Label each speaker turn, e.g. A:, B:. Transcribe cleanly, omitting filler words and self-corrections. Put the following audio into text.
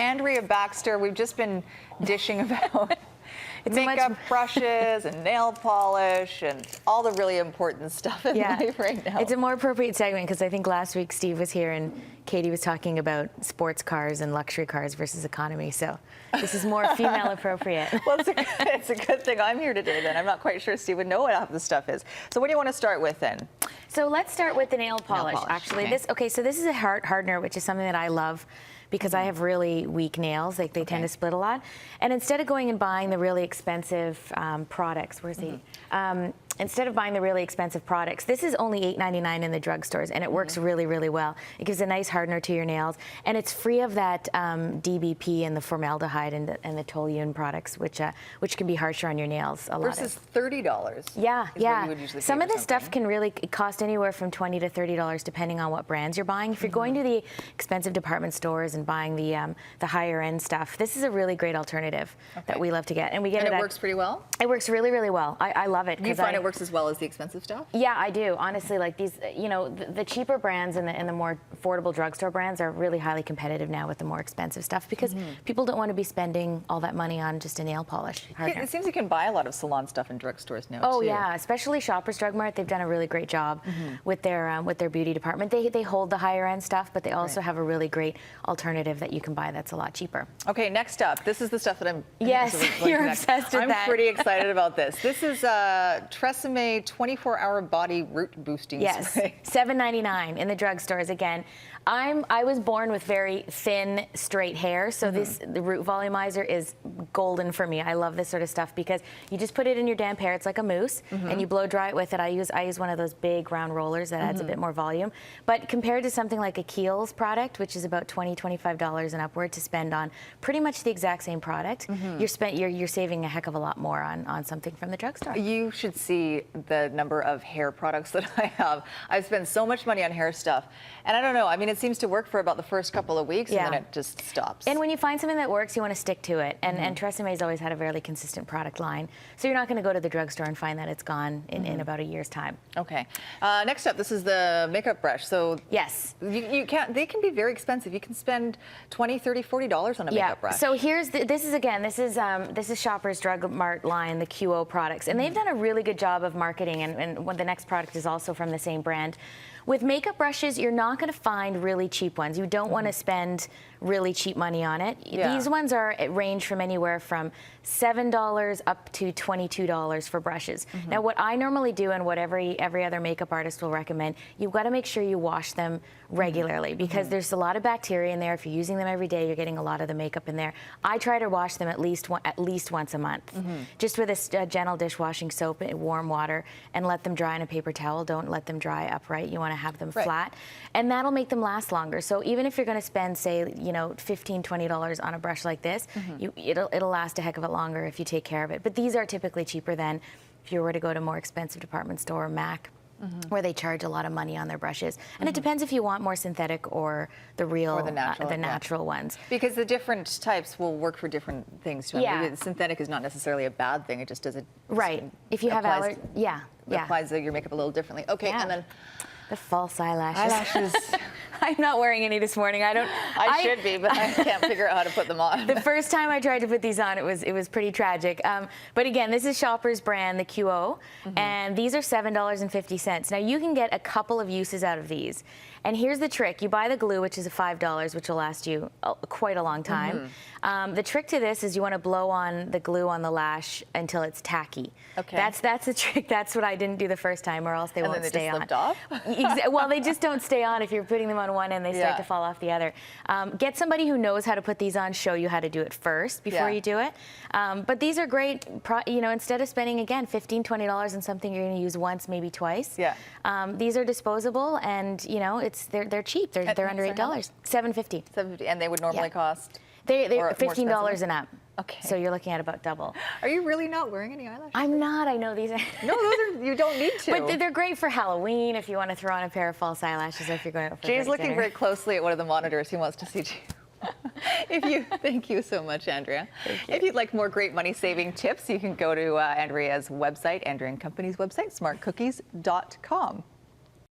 A: Andrea Baxter. We've just been dishing about makeup brushes and nail polish and all the really important stuff in life right now.
B: It's a more appropriate segment because I think last week Steve was here and Katie was talking about sports cars and luxury cars versus economy. So this is more female appropriate.
A: Well, it's a good thing I'm here today then. I'm not quite sure Steve would know what half the stuff is. So what do you want to start with then?
B: So let's start with the nail polish. Actually,
A: okay.
B: So this is a hardener, which is something that I love because I have really weak nails. Like they tend to split a lot. And instead of going and buying the really expensive products, instead of buying the really expensive products, this is only $8.99 in the drugstores, and it works really, really well. It gives a nice hardener to your nails, and it's free of that DBP and the formaldehyde and the toluene products, which can be harsher on your nails.
A: Versus $30.
B: Yeah.
A: What you would usually
B: Some
A: pay
B: of
A: for
B: this stuff can really cost anywhere from $20 to $30 depending on what brands you're buying. If you're going to the expensive department stores and buying the higher end stuff, this is a really great alternative that we love to get, and we get
A: it works pretty well.
B: It works really, really well. I love it.
A: You find it works as well as the expensive stuff?
B: Yeah, I do. Honestly, like these, the cheaper brands and the more affordable drugstore brands are really highly competitive now with the more expensive stuff because people don't want to be spending all that money on just a nail polish hardener.
A: It seems you can buy a lot of salon stuff in drugstores now.
B: Oh
A: too.
B: Yeah, especially Shoppers Drug Mart. They've done a really great job with their beauty department. They hold the higher end stuff, but they also have a really great alternative that you can buy that's a lot cheaper.
A: Okay, next up, this is the stuff that I'm.
B: Yes, you're obsessed with that.
A: I'm pretty excited about this. This is TRESemmé 24-hour body root boosting spray.
B: Yes, $7.99 in the drugstores. Again, I was born with very thin, straight hair, so the root volumizer is golden for me. I love this sort of stuff because you just put it in your damp hair. It's like a mousse, and you blow dry it with it. I use one of those big round rollers that adds a bit more volume. But compared to something like a Kiehl's product, which is about $20, $25 and upward to spend on pretty much the exact same product, you're saving a heck of a lot more on something from the drugstore.
A: You should see the number of hair products that I have. I've spent so much money on hair stuff, and I don't know. I mean, it seems to work for about the first couple of weeks, and then it just stops.
B: And when you find something that works, you want to stick to it. And TRESemmé's always had a fairly consistent product line, so you're not going to go to the drugstore and find that it's gone in about a year's time.
A: Okay. Next up, this is the makeup brush. So
B: yes,
A: you can't. They can be very expensive. You can spend $20, $30, $40 on a makeup brush.
B: So here's this is Shoppers Drug Mart line, the QO products, and they've done a really good job of marketing. And the next product is also from the same brand. With makeup brushes, you're not going to find really cheap ones. You don't want to spend really cheap money on it. These ones range from anywhere from $7 up to $22 for brushes. Now, what I normally do and what every other makeup artist will recommend, you've got to make sure you wash them regularly because there's a lot of bacteria in there. If you're using them every day, you're getting a lot of the makeup in there. I try to wash them at least once a month, just with a gentle dishwashing soap and warm water, and let them dry in a paper towel. Don't let them dry upright. You want to have them flat, and that'll make them last longer. So even if you're going to spend, say, $15, $20 on a brush like this, it'll last a heck of a lot longer if you take care of it. But these are typically cheaper than if you were to go to a more expensive department store or MAC, where they charge a lot of money on their brushes. And it depends if you want more synthetic or the real, or the natural ones.
A: Because the different types will work for different things. Maybe synthetic is not necessarily a bad thing. It just does it.
B: Right. If you have allergies,
A: applies your makeup a little differently. Okay, and then
B: the false eyelashes. I'm not wearing any this morning.
A: I should be, but I can't figure out how to put them on.
B: The first time I tried to put these on, it was pretty tragic. But again, this is Shoppers brand, the QO, and these are $7.50. Now you can get a couple of uses out of these. And here's the trick. You buy the glue, which is a $5, which will last you quite a long time. The trick to this is you want to blow on the glue on the lash until it's tacky. Okay. That's the trick. That's what I didn't do the first time, or else they won't stay on.
A: And then they just slipped off?
B: Well, they just don't stay on if you're putting them on one and they start to fall off the other. Get somebody who knows how to put these on, show you how to do it first before you do it. But these are great, instead of spending, again, $15, $20 on something you're going to use once, maybe twice. These are disposable, and they're cheap. They're under $8. $7.50.
A: $7.50, and they would normally cost?
B: They're $15 and up.
A: Okay.
B: So you're looking at about double.
A: Are you really not wearing any eyelashes?
B: I'm not. I know these are.
A: No, you don't need to.
B: But they're great for Halloween if you want to throw on a pair of false eyelashes, or if you're going out for
A: Jay's looking
B: dinner.
A: very closely at one of the monitors. He wants to see you. Thank you so much, Andrea.
B: Thank you.
A: If you'd like more great money-saving tips, you can go to Andrea's website, Andrea & Company's website, smartcookies.com.